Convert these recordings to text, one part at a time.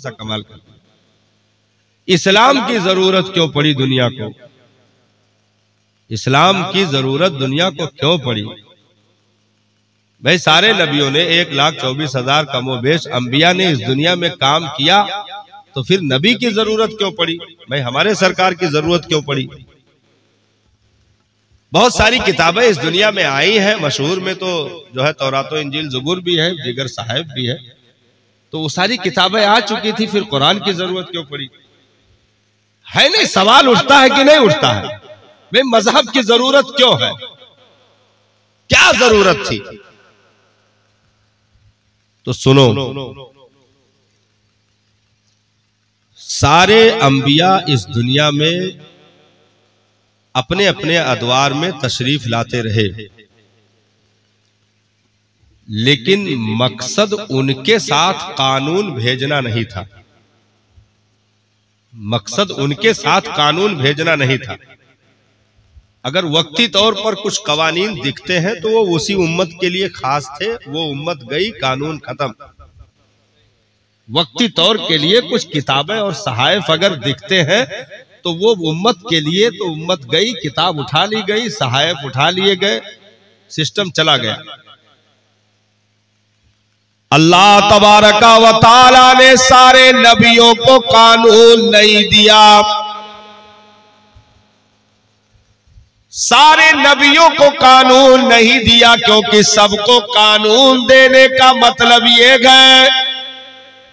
सा कमाल कर, इस्लाम की जरूरत क्यों पड़ी दुनिया को? इस्लाम की जरूरत दुनिया को क्यों पड़ी? भाई सारे नबियों ने 1,24,000 कमोबेश अंबिया ने इस दुनिया में काम किया, तो फिर नबी की जरूरत क्यों पड़ी? भाई हमारे सरकार की जरूरत क्यों पड़ी? बहुत सारी किताबें इस दुनिया में आई हैं, मशहूर में तो जो है तौरात इंजील ज़बूर भी है, दिगर साहिब भी है, तो वो सारी किताबें आ चुकी थी, फिर कुरान की जरूरत क्यों पड़ी? है नहीं, सवाल उठता है कि नहीं उठता है? भाई मजहब की जरूरत क्यों है? क्या जरूरत थी? तो सुनो, सारे अंबिया इस दुनिया में अपने अपने अदवार में तशरीफ लाते रहे, लेकिन मकसद उनके साथ कानून भेजना नहीं था। मकसद उनके साथ कानून भेजना नहीं था। अगर वक्ती तौर पर कुछ कवानीन दिखते हैं तो वो उसी उम्मत के लिए खास थे, वो उम्मत गई, कानून खत्म। वक्ती तौर के लिए कुछ किताबें और सहाइफ अगर दिखते हैं तो वो उम्मत के लिए, तो उम्मत गई, किताब उठा ली गई, सहाइफ उठा लिए गए, सिस्टम चला गया। अल्लाह तबारका व तआला ने सारे नबियों को कानून नहीं दिया। सारे नबियों को कानून नहीं दिया क्योंकि सबको कानून देने का मतलब ये है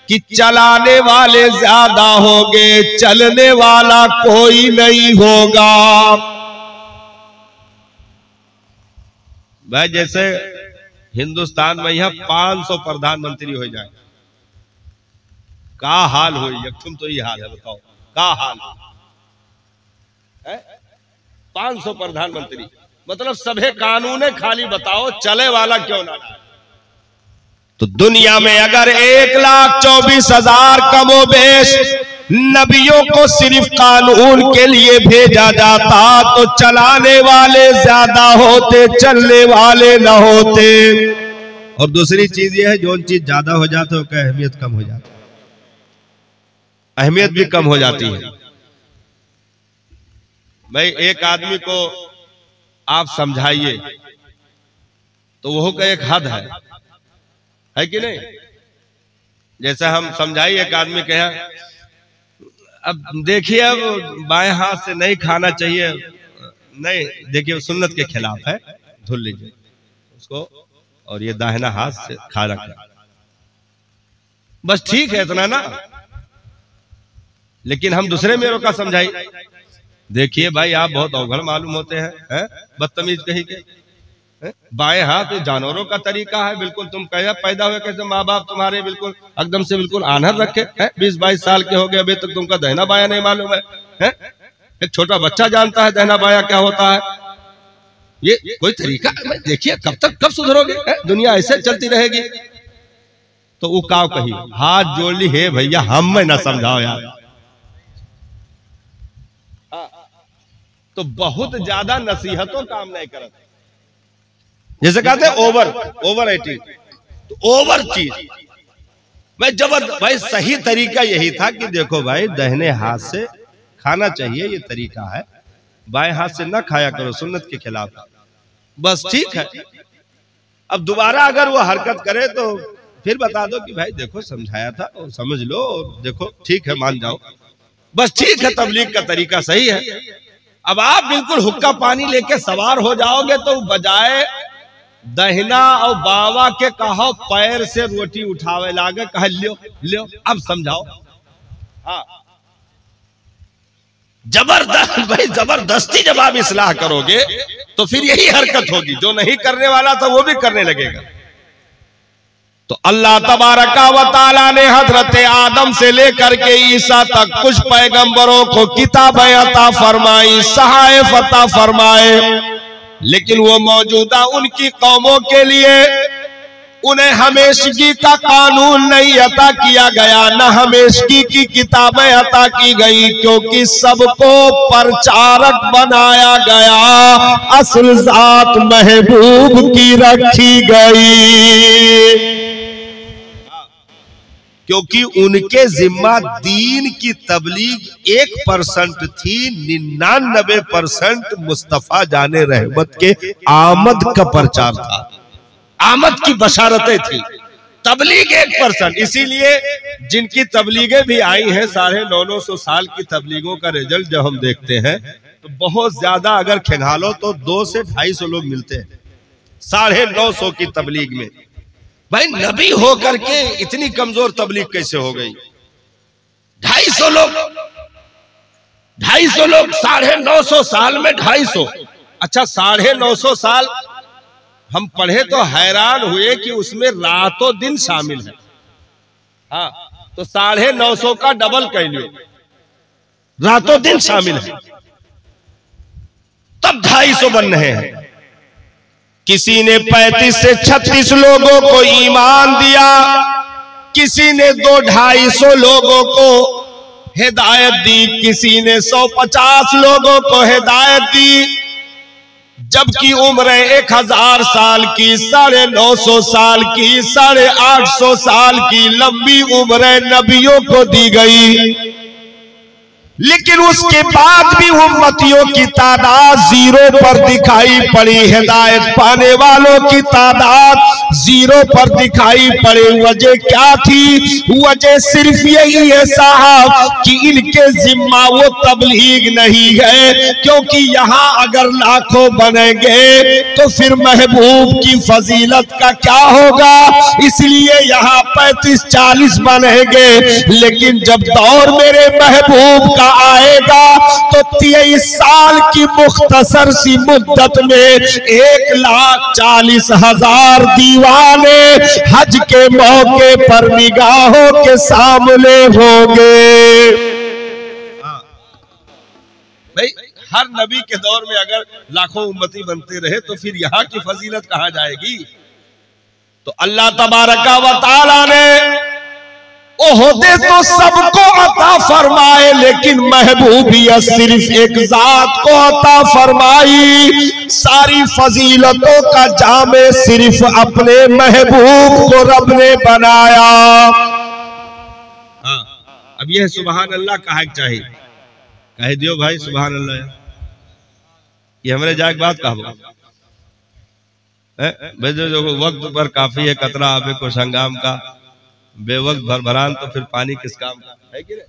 कि चलाने वाले ज्यादा होंगे, चलने वाला कोई नहीं होगा। भाई जैसे हिंदुस्तान में यहाँ 500 प्रधानमंत्री हो जाए, का हाल हो? तुम तो ये हाल है, बताओ का हाल है? 500 प्रधानमंत्री, मतलब सभे कानून है, खाली बताओ चले वाला क्यों ना? तो दुनिया में अगर 1,24,000 कमोबेश नबियों को सिर्फ कानून के लिए भेजा जाता तो चलाने वाले ज्यादा होते, चलने वाले न होते। और दूसरी चीज यह है, जो चीज ज्यादा हो जाता है उसका अहमियत कम हो जाती है, अहमियत भी कम हो जाती है। भाई एक आदमी को आप समझाइए तो वो का एक हद है कि नहीं? जैसे हम समझाइए एक आदमी कहे, अब देखिए अब बाएं हाथ से नहीं खाना चाहिए, नहीं देखिए सुन्नत के खिलाफ है, धुल लीजिए उसको और ये दाहिना हाथ से खा रखा, बस ठीक है इतना ना। लेकिन हम दूसरे मेरों का समझाइए, देखिए भाई आप बहुत अवघड़ मालूम होते हैं, बदतमीज कहीं के, बाएं हाथ जानवरों का तरीका है, बिल्कुल तुम कहे पैदा हुए कैसे माँ बाप तुम्हारे बिल्कुल एकदम से बिल्कुल आनहर रखे हैं, 20-22 साल के हो गए, अभी तक तुमका दहना बाया नहीं मालूम है? एक छोटा बच्चा जानता है दहना बाया क्या होता है? ये कोई तरीका? देखिए कब तक, कब सुधरोगे? दुनिया ऐसे चलती रहेगी। तो वो काव कही, हाथ जोड़ ली, हे भैया हम में ना समझाओ यार। तो बहुत ज्यादा नसीहतों काम नहीं करते, जैसे कहते हैं ओवर ईटिंग, तो ओवर चीज मैं जबरदस्त। भाई सही तरीका यही था कि देखो भाई दाहिने हाथ से खाना चाहिए, ये तरीका है, बाएं हाथ से ना खाया करो, सुन्नत के खिलाफ, बस ठीक है। अब दोबारा अगर वो हरकत करे तो फिर बता दो कि भाई देखो समझाया था और समझ लो, और देखो ठीक है मान जाओ, बस ठीक है, तबलीग का तरीका सही है। अब आप बिल्कुल हुक्का पानी लेके सवार हो जाओगे तो बजाय दहिना और बावा के कहो पैर से रोटी उठावे लागे, कह लियो लियो, अब समझाओ। हाँ जबरदस्त भाई, जबरदस्ती जब आप इस्लाह करोगे तो फिर यही हरकत होगी, जो नहीं करने वाला था वो भी करने लगेगा। तो अल्लाह तबारका व तआला ने हजरत आदम से लेकर के ईसा तक कुछ पैगंबरों को किताबें अता फरमाई, सहाइफ अता फरमाए, लेकिन वो मौजूदा उनकी कौमों के लिए उन्हें हमेशगी का कानून नहीं अता किया गया, न हमेशगी की किताबें अता की गई, क्योंकि सबको प्रचारक बनाया गया, असल जात महबूब की रखी गई। क्योंकि उनके जिम्मा दीन की तबलीग 1% थी, 99% मुस्तफा जाने रहमत के आमद का प्रचार था, आमद की बशारतें थी, तबलीग 1%। इसीलिए जिनकी तबलीगें भी आई हैं 950 साल की तबलीगों का रिजल्ट जब हम देखते हैं तो बहुत ज्यादा अगर खंगालो तो 200 से 250 लोग मिलते हैं 950 की तबलीग में। भाई नबी होकर के इतनी कमजोर तबलीग कैसे हो गई? 250 लोग 950 साल में 250। अच्छा 950 साल हम पढ़े तो हैरान हुए कि उसमें रातों दिन शामिल है। हाँ तो 950 का डबल कह लो, रातों दिन शामिल है, तब 250 बन रहे हैं। किसी ने 35 से 36 लोगों को ईमान दिया, किसी ने 200-250 लोगों को हिदायत दी, किसी ने 150 लोगों को हिदायत दी, जबकि उम्र 1000 साल की, 950 साल की, 850 साल की लंबी उम्र नबियों को दी गई। लेकिन उसके बाद भी उम्मतियों की तादाद 0 पर दिखाई पड़ी, हिदायत पाने वालों की तादाद 0 पर दिखाई पड़ी। वजह क्या थी? वजह सिर्फ यही है साहब कि इनके जिम्मा वो तबलीग नहीं है, क्योंकि यहाँ अगर लाखों बनेंगे तो फिर महबूब की फजीलत का क्या होगा, इसलिए यहाँ 35-40 बनेंगे। लेकिन जब दौर मेरे महबूब का आएगा तो 23 साल की मुख्तसर सी मुद्दत में 1,40,000 दीवाने हज के मौके पर निगाहों के सामने होंगे। भाई हर नबी के दौर में अगर लाखों उम्मती बनते रहे तो फिर यहाँ की फजीलत कहाँ जाएगी? तो अल्लाह तबारका व तआला ने ओहदे तो सबको अता फरमाए, लेकिन महबूबियत सिर्फ एक जात को अता फरमाई। सारी फजीलतों का जामे सिर्फ अपने महबूब को रब ने बनाया। हाँ, अब यह सुभान अल्लाह कहा चाहिए, कह दियो भाई सुभान अल्लाह। ये हमारे जाग बात कहा जो वक्त पर काफी है कतरा आबे को संगाम का, बेवक्त भरभरान तो फिर पानी किस काम का है कि नहीं?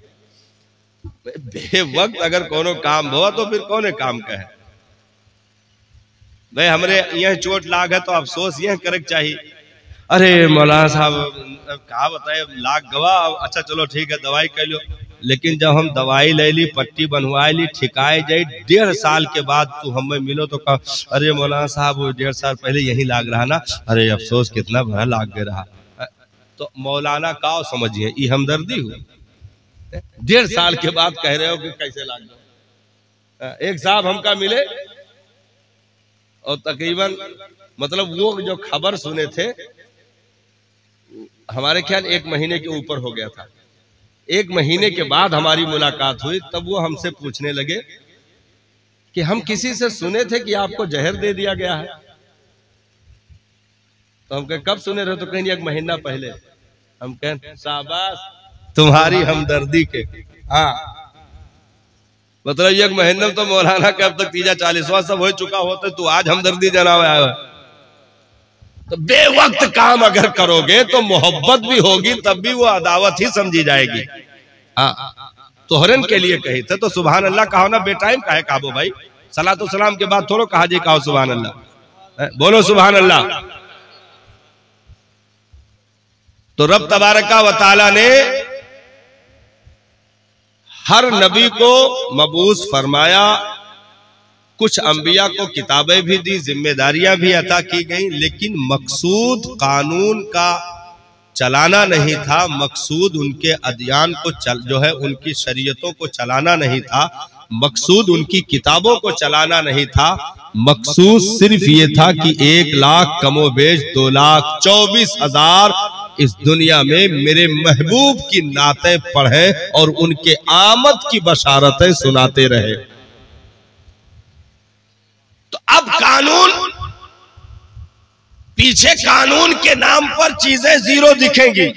बेवक्त अगर कोनो काम हो तो फिर कौन काम का है? भाई हमरे यह चोट लाग है तो अफसोस यह करे चाहिए, अरे मौलाना साहब कहा बताए लाग गवा, अच्छा चलो ठीक है दवाई कर लो। लेकिन जब हम दवाई ले ली, पट्टी बनवाई ली, ठिकाए जाए, 1.5 साल के बाद तू हमें मिलो तो कहा अरे मौलाना साहब 1.5 साल पहले यही लाग रहा ना, अरे अफसोस कितना बड़ा लाग गया रहा। तो मौलाना का समझिए ये हमदर्दी हुई? 1.5 साल के बाद कह रहे हो कि कैसे लाग गया। एक साहब हमका मिले और तकरीबन मतलब वो जो खबर सुने थे हमारे ख्याल 1 महीने के ऊपर हो गया था। 1 महीने के बाद हमारी मुलाकात हुई, तब वो हमसे पूछने लगे कि हम किसी से सुने थे कि आपको जहर दे दिया गया है। तो हम कहे कब सुने रहे? तो कहीं 1 महीना पहले। हम कहें शाबाश तुम्हारी हमदर्दी के। हाँ मतलब 1 महीने में तो मौलाना का अब तक 30-40वां सब हो चुका होता, तू आज हमदर्दी जनावे आया है। तो बेवक्त काम अगर करोगे तो मोहब्बत भी होगी, तब भी वो अदावत ही समझी जाएगी। हाँ तोहरन के लिए कही थे तो सुभान अल्लाह कहो ना, बेटाइम काहे कहो भाई? सलातो सलाम के बाद थोड़ो कहा जी कहो सुभान अल्लाह, बोलो सुभान अल्लाह। तो रब तबारका व तआला ने हर नबी को मबूस फरमाया, कुछ अंबिया को किताबें भी दी, जिम्मेदारियां भी अता की गई, लेकिन मकसूद कानून का चलाना नहीं था, मकसूद उनके अदियान को जो है उनकी शरीयतों को चलाना नहीं था, मकसूद उनकी किताबों को चलाना नहीं था। मकसूद सिर्फ ये था कि 1 लाख कमोबेश 2,24,000 इस दुनिया में मेरे महबूब की नातें पढ़े और उनके आमद की बशारतें सुनाते रहे। तो अब कानून पीछे, कानून के नाम पर चीजें 0 दिखेंगी,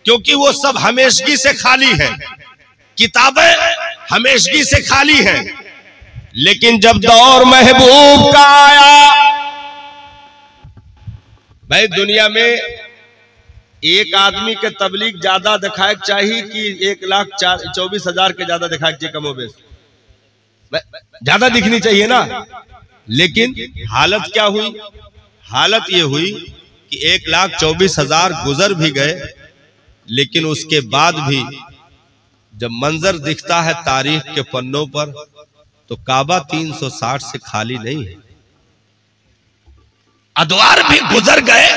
क्योंकि वो सब हमेशगी से खाली है, किताबें हमेशगी से खाली हैं। लेकिन जब दौर महबूब का आया, भाई दुनिया में एक आदमी के तबलीग ज्यादा दिखाए चाहिए कि 1,24,000 के ज्यादा दिखाए चाहिए, कमो बेश ज्यादा दिखनी चाहिए ना। लेकिन हालत क्या हुई? हालत ये हुई कि 1,24,000 गुजर भी गए, लेकिन उसके बाद भी जब मंजर दिखता है तारीख के पन्नों पर तो काबा 360 से खाली नहीं है। अदवार भी गुजर गए,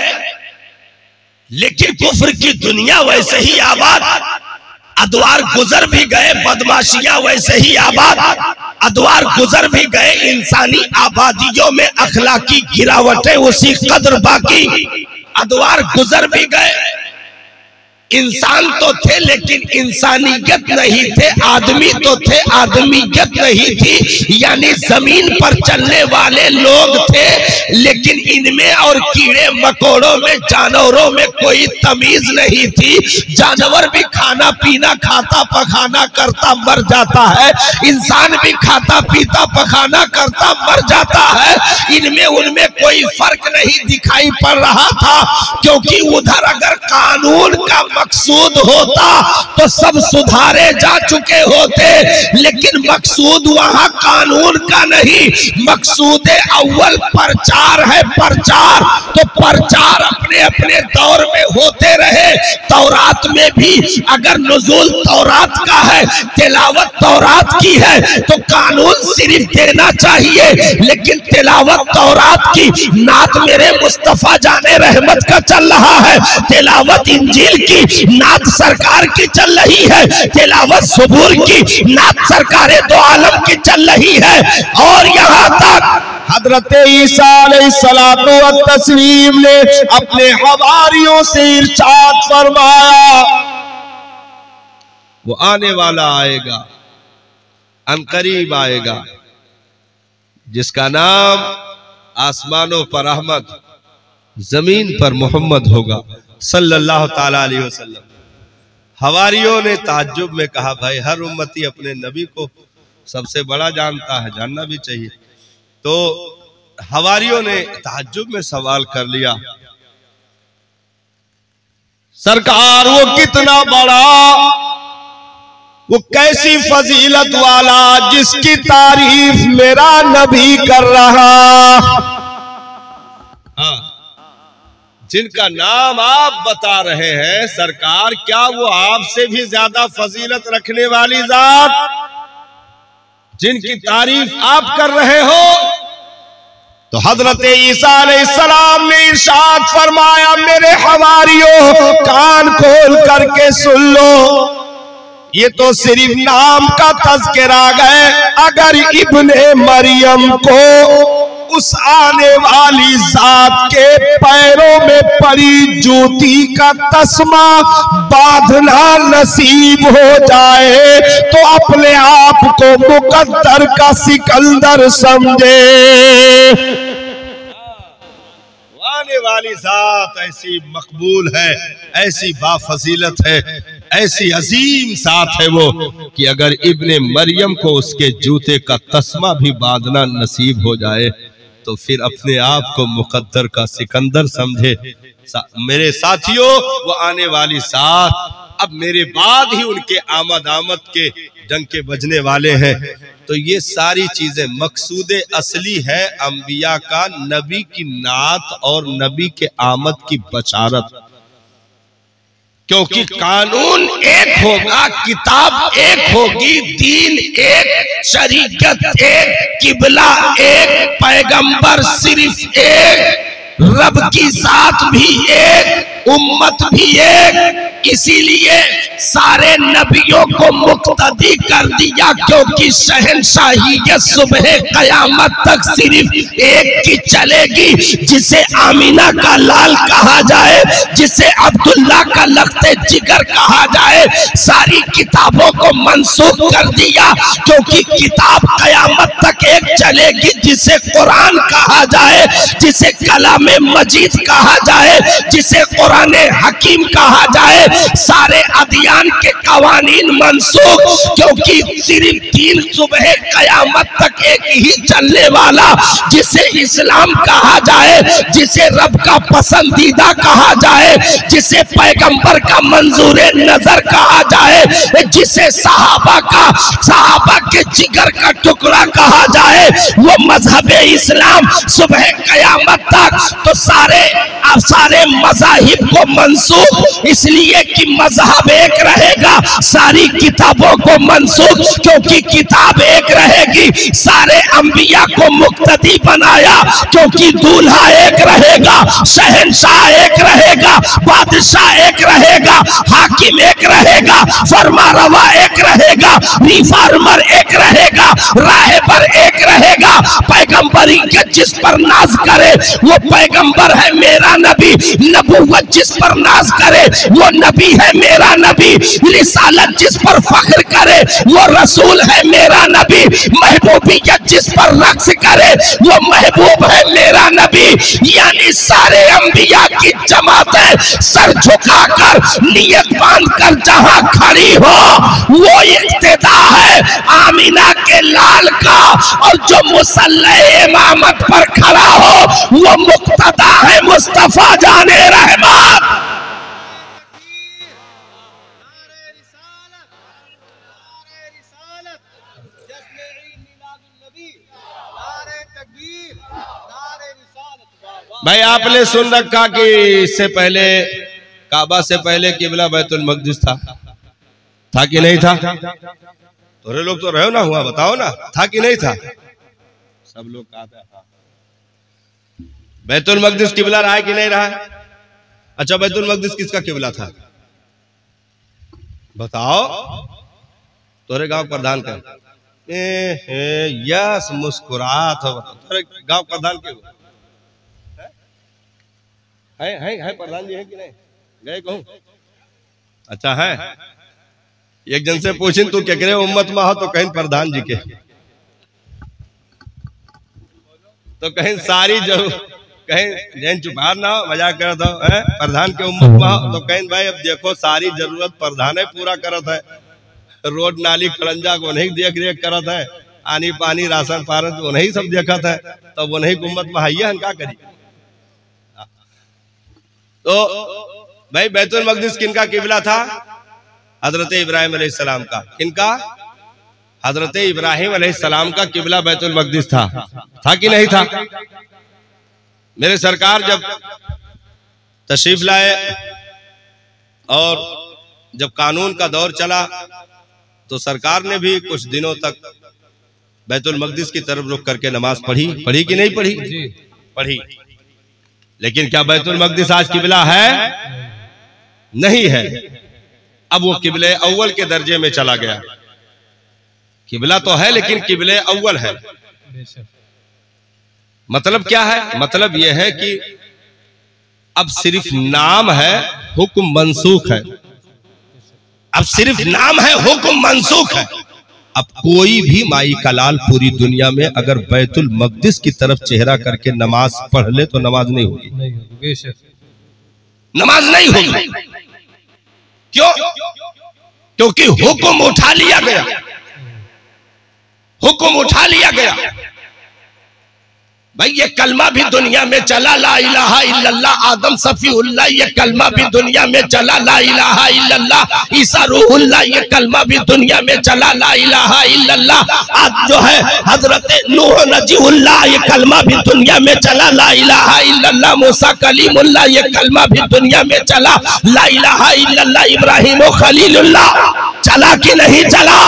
लेकिन कुफ्र की दुनिया वैसे ही आबाद। अदवार गुजर भी गए, बदमाशियां वैसे ही आबाद। अदवार गुजर भी गए, इंसानी आबादियों में अखलाकी गिरावटें उसी कदर बाकी। अदवार गुजर भी गए, इंसान तो थे लेकिन इंसानियत नहीं थे, आदमी तो थे आदमियत नहीं थी। यानी जमीन पर चलने वाले लोग थे, लेकिन इनमें और कीड़े मकोड़ों में, जानवरों में कोई तमीज नहीं थी। जानवर भी खाना पीना, खाता पखाना करता मर जाता है, इंसान भी खाता पीता पखाना करता मर जाता है। इनमें उनमें कोई फर्क नहीं दिखाई पड़ रहा था, क्योंकि उधर अगर कानून का मकसूद होता तो सब सुधारे जा चुके होते। लेकिन मकसूद वहां कानून का नहीं, मकसूद अव्वल प्रचार है, प्रचार। तो प्रचार अपने अपने दौर में होते रहे। तौरात में भी अगर नुज़ूल तौरात का है, तिलावत तौरात की है, तो कानून सिर्फ देना चाहिए। लेकिन तिलावत तौरात की, नात मेरे मुस्तफा जाने रहमत का चल रहा है, तिलावत इंजील की, नात सरकार की चल रही है, तिलावत सुबूर की, नात सरकारे दो आलम की चल रही है। और यहाँ तक हजरत ईसा अलैहिस्सलातु वत्तस्लीम ने अपने हवारियों से इरशाद फरमाया, वो आने वाला आएगा, अनकरीब आएगा, जिसका नाम आसमानों पर अहमद, जमीन पर मोहम्मद होगा सल्लल्लाहु ताला अलैहि वसल्लम। हवारियों ने ताज्जुब में कहा, भाई हर उम्मती अपने नबी को सबसे बड़ा जानता है, जानना भी चाहिए। तो हवारियों ने ताज्जुब में सवाल कर लिया, सरकार वो कितना बड़ा, वो कैसी फजीलत वाला, जिसकी तारीफ मेरा नबी कर रहा। हाँ, जिनका नाम आप बता रहे हैं सरकार, क्या वो आपसे भी ज्यादा फजीलत रखने वाली जात, जिनकी तारीफ आप कर रहे हो? तो हजरत ईसा अलैहिस्सलाम ने इरशाद फरमाया, मेरे हवारियों कान खोल करके सुन लो, ये तो सिर्फ नाम का तज़किरा है। अगर इब्ने मरियम को उस आने वाली जात के पैरों में पड़ी जूती का तस्मा बांधना नसीब हो जाए तो अपने आप को मुकद्दर का सिकंदर समझे। आने वाली जात ऐसी मकबूल है, ऐसी बाफजीलत है, ऐसी अजीम साथ है वो, कि अगर इब्ने मरियम को उसके जूते का तस्मा भी बांधना नसीब हो जाए तो फिर अपने आप को मुकद्दर का सिकंदर समझे। मेरे साथियों, वो आने वाली साथ अब मेरे बाद ही उनके आमद के डंके बजने वाले हैं। तो ये सारी चीजें मकसूद असली है अंबिया का, नबी की नात और नबी के आमद की बशारत। क्योंकि कानून एक होगा, किताब एक होगी, दीन एक, शरीयत एक, किबला एक, पैगंबर सिर्फ एक, रब की जात भी एक, उम्मत भी एक। इसीलिए सारे नबियों को मुक्तदी कर दिया, क्योंकि शहनशाहियत सुबह कयामत तक सिर्फ एक की चलेगी, जिसे आमीना का लाल कहा जाए, जिसे अब्दुल्ला का लख्ते जिगर कहा जाए। सारी किताब किताबों को मनसूख कर दिया, क्योंकि किताब कयामत तक एक चलेगी, जिसे कुरान कहा जाए, जिसे कलाम मजीद कहा जाए, जिसे कुरान हकीम कहा जाए। सारे अदियान के कवानीन मनसूख, क्योंकि सिर्फ दीन सुबह कयामत तक एक ही चलने वाला, जिसे इस्लाम कहा जाए, जिसे रब का पसंदीदा कहा जाए, जिसे पैगंबर का मंजूर नजर कहा जाए, जिसे सहाबा के जिगर का टुकड़ा कहा जाए, वो मजहब इस्लाम सुबह कयामत तक। तो सारे मज़ाहिब को मंसूख, इसलिए कि मजहब एक रहेगा, सारी किताबों को मंसूख, क्योंकि किताब एक रहेगी। सारे अंबिया को मुक्तदी बनाया, क्योंकि दूल्हा एक रहेगा, शहंशाह एक रहेगा, बादशाह एक रहेगा, हाकिम एक रहेगा, फरमारवा एक रहेगा, रिफॉर्मर एक रहेगा, राहबर एक रहेगा। पैगंबरी के जिस पर नाज करे वो पैगंबर है मेरा नबी, नबूवत जिस पर नाज करे वो नबी है मेरा नबी, रिसालत जिस पर फख्र करे वो रसूल है मेरा नबी, महबूबियत जिस पर रक्स करे वो महबूब है मेरा नबी। यानी सारे अंबिया की जमातें सर झुकाकर नियत बांधकर जहां खड़ी हो, वो इक्तिदा है आमिना के लाल का, और जो मुसल्ले इमामत पर खड़ा हो वो मुक्तदा है मुस्तफा जाने रहमत। भाई आपने सुन रखा कि इससे पहले काबा से पहले किबला बैतुल मक़दिस था कि नहीं था? थोड़े लोग तो रहो ना, हुआ बताओ ना, था कि नहीं था? सब लोग कहते हैं बैतुल मक़दिस किबला रहा है कि नहीं रहा? अच्छा, बैतुल मक़दिस किसका किबला था बताओ? तोरे गांव प्रधान का यस मुस्कुरात हो, तोरे गांव प्रधान के है प्रधान जी है कि नहीं? गए कहूं? अच्छा है। एक जन से पूछिन तू क्या करे उम्मत में हो, तो कहीं प्रधान जी के, तो कहीं सारी जरूर, कहीं जैन चुपार ना हो, मजाक करत हो, प्रधान के उम्मत में हो, तो कहीं भाई अब देखो सारी जरूरत प्रधान पूरा करत है, रोड नाली खड़ंजा को नहीं देख रेख करत है, आनी पानी राशन पारन को नहीं सब देखत है, तो वो नहीं उम्मत में है हम क्या करी? तो भाई बैतुल मक़दिस किनका किबला था? हजरत इब्राहिम अलैहिस्सलाम का। किनका? हजरत इब्राहिम अलैहिस्सलाम का किबला बैतुल मक़दिस था कि नहीं था? मेरे सरकार जब तशरीफ लाए और जब कानून का दौर चला, तो सरकार ने भी कुछ दिनों तक बैतुल मक़दिस की तरफ रुख करके नमाज पढ़ी कि नहीं पढ़ी? पढ़ी। लेकिन क्या बैतुल मक़दिस आज किबला है? नहीं है। अब वो किबले अव्वल के दर्जे में चला गया। किबला तो है लेकिन किबले अव्वल है। मतलब क्या है? मतलब यह है कि अब सिर्फ नाम है, हुक्म मनसूख है। अब सिर्फ नाम है, हुक्म मनसूख है। अब कोई भी माई का लाल पूरी दुनिया में अगर बैतुल मक़दिस की तरफ चेहरा करके नमाज पढ़ ले तो नमाज नहीं होगी, नमाज नहीं होगी। क्यों? क्योंकि हुक्म उठा लिया गया, हुक्म उठा लिया गया। भाई ये कलमा भी दुनिया में चला, ला इलाहा इल्लल्लाह, आदम सफीउल्लाह, ये कलमा भी दुनिया में चला, ला इलाहा इल्लल्लाह, ईसा रूहुल्लाह, ये कलमा भी दुनिया में चला, ला इलाहा इल्लल्लाह। आज जो है हजरत नूह नजीहुल्लाह, ये कलमा भी दुनिया में चला, ला इलाहा इल्लल्लाह। मूसा कलीमुल्लाह, ये कलमा भी दुनिया में चला, ला इलाहा इल्लल्लाह। इब्राहिम खलीलुल्लाह, चला कि नहीं चला?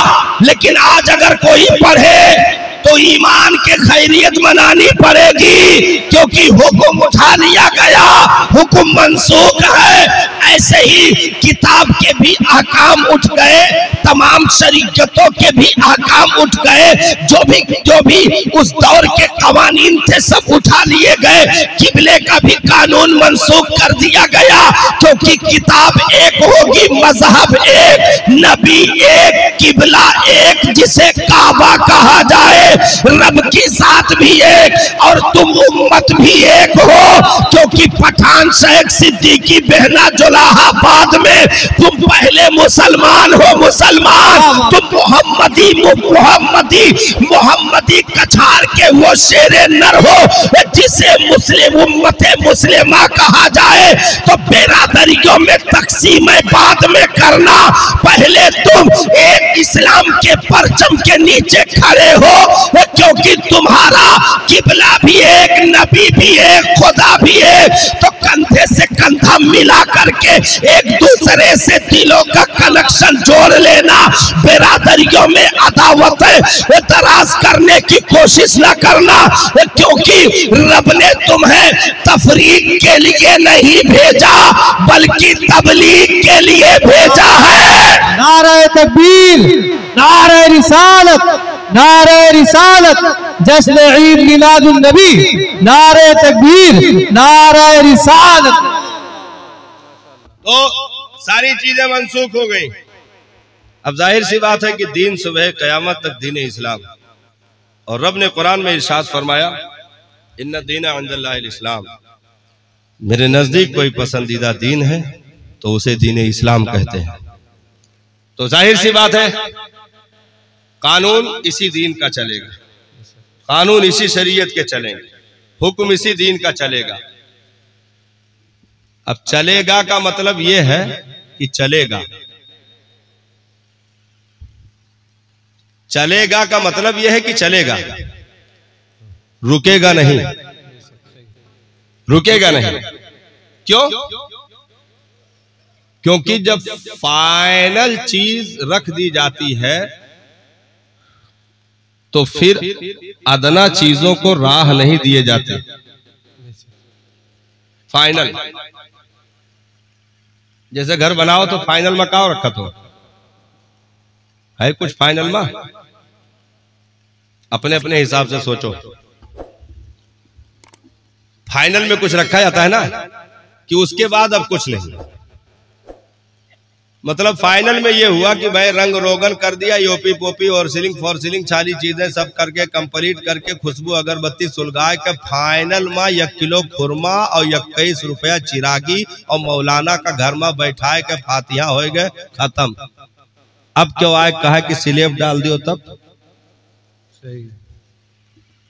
लेकिन आज अगर कोई पढ़े तो ईमान के खैरियत मनानी पड़ेगी, क्योंकि हुक्म उठा लिया गया, हुक्म मनसूख है। ऐसे ही किताब के भी अहकाम उठ गए, तमाम शरीयतों के भी अहकाम उठ गए, जो भी उस दौर के कवानीन थे सब उठा लिए गए। किबले का भी कानून मनसूख कर दिया गया, क्योंकि किताब एक होगी, मजहब एक, नबी एक, किबला एक, जिसे काबा कहा जाए, रब की जात भी एक और तुम उम्मत भी एक हो। क्योंकि पठान शेख सिद्दीकी बहना जुलाहाबाद में तुम पहले मुसलमान हो, मुसलमान, तुम मोहम्मदी कछार के वो शेरे नर हो जिसे मुस्लिम उम्मते मुस्लिमा कहा जाए। तो बेरादरियों में तकसीम बाद में करना, पहले तुम एक इस्लाम के परचम के नीचे खड़े हो, क्योंकि तुम्हारा किबला भी एक, नबी भी एक, खुदा भी एक। तो कंधे से कंधा मिला करके एक दूसरे से दिलों का कनेक्शन जोड़ लेना। बेरादरियों में अदावत दराज करने की कोशिश न करना, क्योंकि रब ने तुम्हें तफरीक के लिए नहीं भेजा बल्कि तबलीग के लिए भेजा है। नारे तकबीर, नारे रिसालत, नारे रिसालत, जश्न ईद मिलादुन नबी, नारे तकबीर, नारे रिसालत। तो सारी चीजें मनसूख हो गई। अब जाहिर सी बात है कि दीन सुबह कयामत तक दीन इस्लाम, और रब ने कुरान में इरशाद फरमाया इन्ना दीना इंदल्लाहिल इस्लाम, मेरे नजदीक कोई पसंदीदा दीन है तो उसे दीन इस्लाम कहते हैं। तो जाहिर सी बात है कानून इसी दीन का चलेगा, कानून इसी शरीयत के चलेंगे, हुक्म इसी दीन का चलेगा। अब चलेगा का मतलब यह है कि चलेगा, चलेगा का मतलब यह है कि चलेगा, रुकेगा नहीं, रुकेगा नहीं। क्यों? क्योंकि जब फाइनल चीज रख दी जाती है तो फिर अदना चीजों को राह नहीं दिए जाते। फाइनल, जैसे घर बनाओ तो फाइनल में क्या रखा तो है कुछ फाइनल में, अपने अपने हिसाब से सोचो। फाइनल में कुछ रखा जाता है ना कि उसके बाद अब कुछ नहीं। मतलब फाइनल में ये हुआ कि भाई रंग रोगन कर दिया, योपी पोपी और सीलिंग फॉर सीलिंग सारी चीजें सब करके कंप्लीट करके खुशबू अगरबत्ती सुलगाए के फाइनल में 1 किलो खुरमा और 21 रुपया चिरागी और मौलाना का घर में बैठाए के फातिहा हो गए, खत्म। अब क्यों आए कहा कि स्लेब डाल दियो तब सही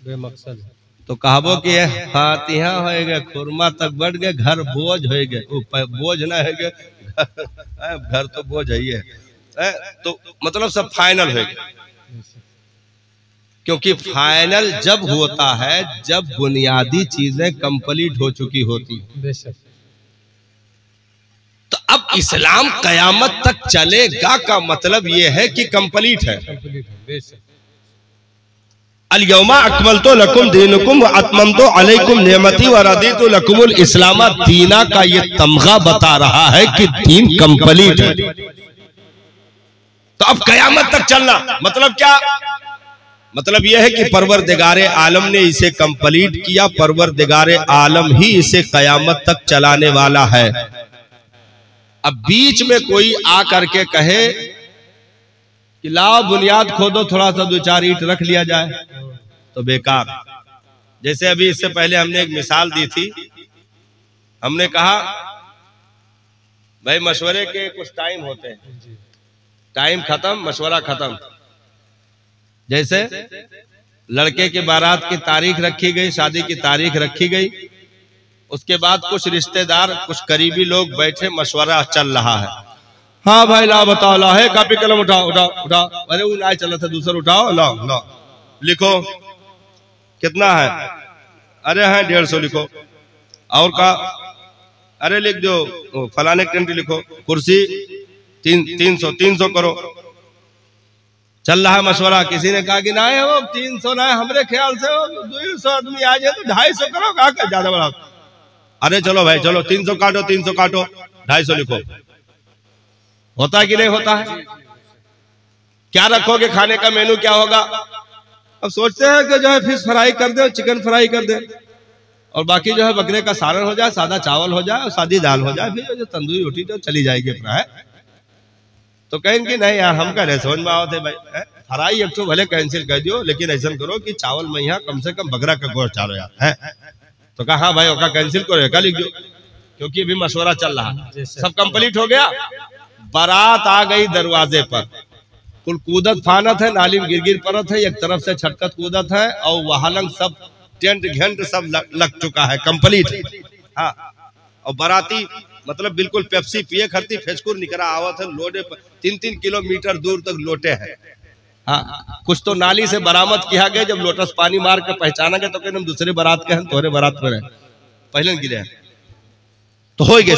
बेमकसद। तो कहबो कि फातिहा हो गए, खुरमा तक बढ़ गए, घर बोझ हो गए, बोझ ना हो गए, घर तो बोझ है, तो मतलब सब फाइनल हो गए। क्योंकि फाइनल जब होता है जब बुनियादी चीजें कंप्लीट हो चुकी होती। तो अब इस्लाम कयामत तक चलेगा का मतलब यह है कि कंप्लीट है। अल-यौमा अकमलतु लकुम दीनुकुम व अतममतु अलैकुम निअमती व रदीतु लकुमुल इस्लाम दीना का ये तमगा बता रहा है कि दीन कंप्लीट है। तो अब कयामत तक चलना मतलब क्या? मतलब यह है कि परवरदिगारे आलम ने इसे कंप्लीट किया, परवरदिगारे आलम ही इसे कयामत तक चलाने वाला है। अब बीच में कोई आ करके कहे कि लाओ बुनियाद खोदो, थोड़ा सा 2-4 ईंट रख लिया जाए, तो बेकार। जैसे अभी इससे पहले हमने एक मिसाल दी थी, हमने कहा भाई मशवरे के कुछ टाइम होते हैं, टाइम खत्म मशवरा खत्म। जैसे लड़के के बारात की तारीख रखी गई, शादी की तारीख रखी गई, उसके बाद कुछ रिश्तेदार कुछ करीबी लोग बैठे, मशवरा चल रहा है। हाँ भाई ला बताओ, ला है कापी कलम उठाओ उठाओ उठाओ, अरे वो ना चला था दूसरा उठाओ, ला ला लिखो कितना है, अरे है 150 लिखो, और का अरे लिख दो फलाने टेंट लिखो, कुर्सी 300 करो। चल रहा है मशवरा। किसी ने कहा कि ना है वो 300 ना है, हमारे ख्याल से वो 200 आदमी आ जाए तो 250 करो, कहा ज्यादा बड़ा। अरे चलो भाई चलो 300 काटो 250 लिखो। होता है कि नहीं होता है? क्या रखोगे, खाने का मेनू क्या होगा। अब सोचते हैं कि जो है फिश फ्राई कर दे, चिकन फ्राई कर दे, और बाकी जो है बकरे का सालन हो जाए, सादा चावल हो जाए और सादी दाल हो जाए, फिर जो तंदूरी रोटी तो चली जाएगी अपना है। तो कहेंगे नहीं यार हम का नहीं समझ में आओ थे भाई, फ्राई एक तो भले कैंसिल कर दियो, लेकिन ऐसा करो कि चावल में यहाँ कम से कम बकरा का गोश्त चालो यार है। तो कहा हाँ भाई ओका कैंसिल करो, एका लिख दो, क्योंकि अभी मशवरा चल रहा। सब कंप्लीट हो गया, बारात आ गई दरवाजे पर, कुल कूदत फानत है, नालिम गिरगिर परत है, एक तरफ से छटकत कूदत है, और वहां सब टेंट घंट सब लग चुका है, कंप्लीट। हाँ, और बाराती मतलब बिल्कुल पेप्सी पिए खरती फेचकुर निकरा आवत है, लोटे 3-3 किलोमीटर दूर तक लोटे हैं। हाँ, कुछ तो नाली से बरामद किया गया, जब लोटस पानी मार के पहचाना गया तो कहते हम दूसरे बारात के हैं, तोहरे बारात में रहे, पहले गिरे हैं। तो हो गए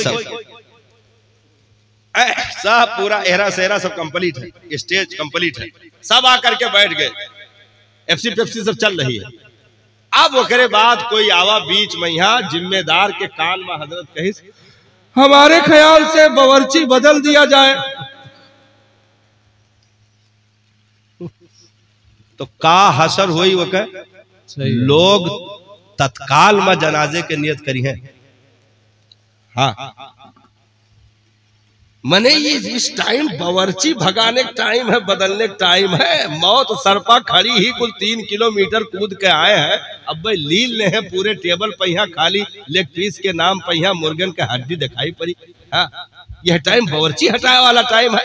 सब पूरा एहरा सेहरा सब कंप्लीट है, स्टेज कंप्लीट है, सब आकर के बैठ गए, एफसी पेप्सी सब चल रही है। अब ओकरे बाद कोई आवा बीच में, यहाँ जिम्मेदार के कान में हजरत कही हमारे ख्याल से बावर्ची बदल दिया जाए। तो का हसर हुई वो कह लोग तत्काल में जनाजे के नियत करी है। हाँ, मने ये इस टाइम बावर्ची भगाने का टाइम है, बदलने का टाइम है। मौत सरपा खड़ी ही कुल 3 किलोमीटर कूद के आए हैं। अब भाई लील ने है पूरे टेबल पर यहाँ खाली लेग पीस के नाम पर यहाँ मुर्गन का हड्डी दिखाई पड़ी। हाँ, यह टाइम बावर्ची हटाए वाला टाइम है।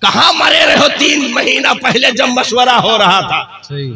कहाँ मरे रहे हो 3 महीना पहले जब मशवरा हो रहा था। सही,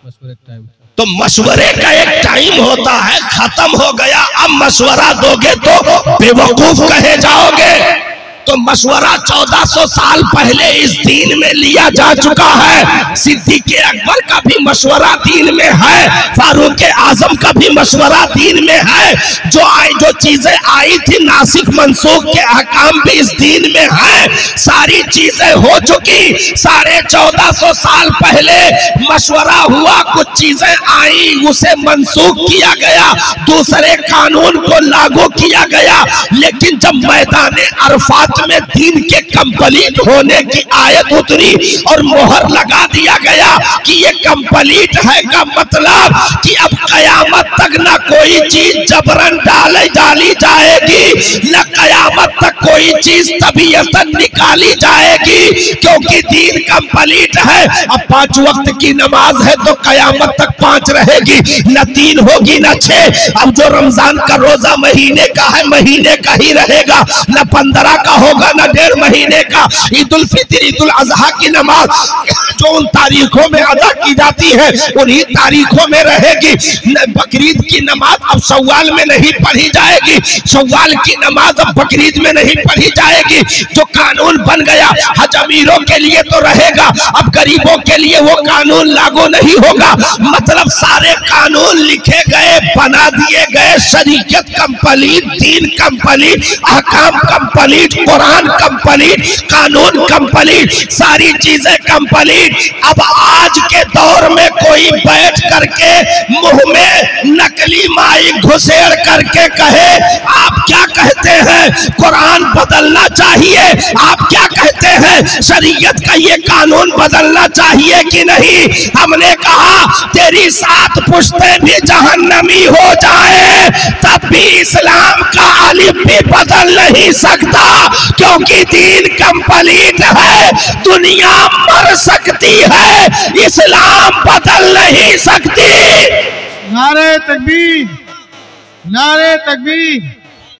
मशवरे टाइम। तो मशवरे का एक टाइम होता है, खत्म हो गया। अब मशवरा दोगे तो बेवकूफ कहे जाओगे। तो मशवरा 1400 साल पहले इस दीन में लिया जा चुका है। सिद्दीक़ अकबर का भी मशवरा दीन में है, फारूक आजम का भी मशवरा दीन में है। जो चीजें आई थी नासिक मनसूख के अहकाम भी इस दीन में है। सारी चीजें हो चुकी। 1450 साल पहले मशवरा हुआ, कुछ चीजें आई, उसे मनसूख किया गया, दूसरे कानून को लागू किया गया। लेकिन जब मैदान अरफात में दीन के कंप्लीट होने की आयत उतरी और मोहर लगा दिया गया कि ये कंप्लीट है का मतलब कि अब कयामत तक ना कोई चीज जबरन डाली जाएगी, न कयामत तक कोई चीज तबीयतन निकाली जाएगी, क्योंकि दीन कंप्लीट है। अब 5 वक्त की नमाज है तो कयामत तक 5 रहेगी, न 3 होगी न 6। अब जो रमजान का रोजा महीने का है, महीने का ही रहेगा, न 15 का होगा न 1.5 महीने का। ईद उल फितर, ईद उल अजहा की नमाज जो उन तारीखों में अदा की जाती है उन्हीं तारीखों में रहेगी। बकरीद की नमाज अब शव्वाल में नहीं पढ़ी जाएगी, शव्वाल की नमाज अब बकरीद में नहीं पढ़ी जाएगी। जो कानून बन गया हज अमीरों के लिए तो रहेगा, अब गरीबों के लिए वो कानून लागू नहीं होगा। मतलब सारे कानून लिखे गए, बना दिए गए, शरीयत कंप्लीट, दीन कंप्लीट, अहकाम कंप्लीट, कुरान कंप्लीट, कानून कंप्लीट, सारी चीजें कंप्लीट। अब आज के दौर में कोई बैठ करके मुंह में नकली माई घुसेड़ करके कहे आप क्या कहते हैं कुरान बदलना चाहिए, आप क्या कहते हैं शरीयत का ये कानून बदलना चाहिए कि नहीं। हमने कहा तेरी 7 पुश्तें भी जहन्नमी हो जाए तब भी इस्लाम का अलिफ भी बदल नहीं सकता, क्योंकि दीन कंप्लीट है। दुनिया मर सकती है, इस्लाम बदल नहीं सकती। नारे तकबीर, नारे तकबीर।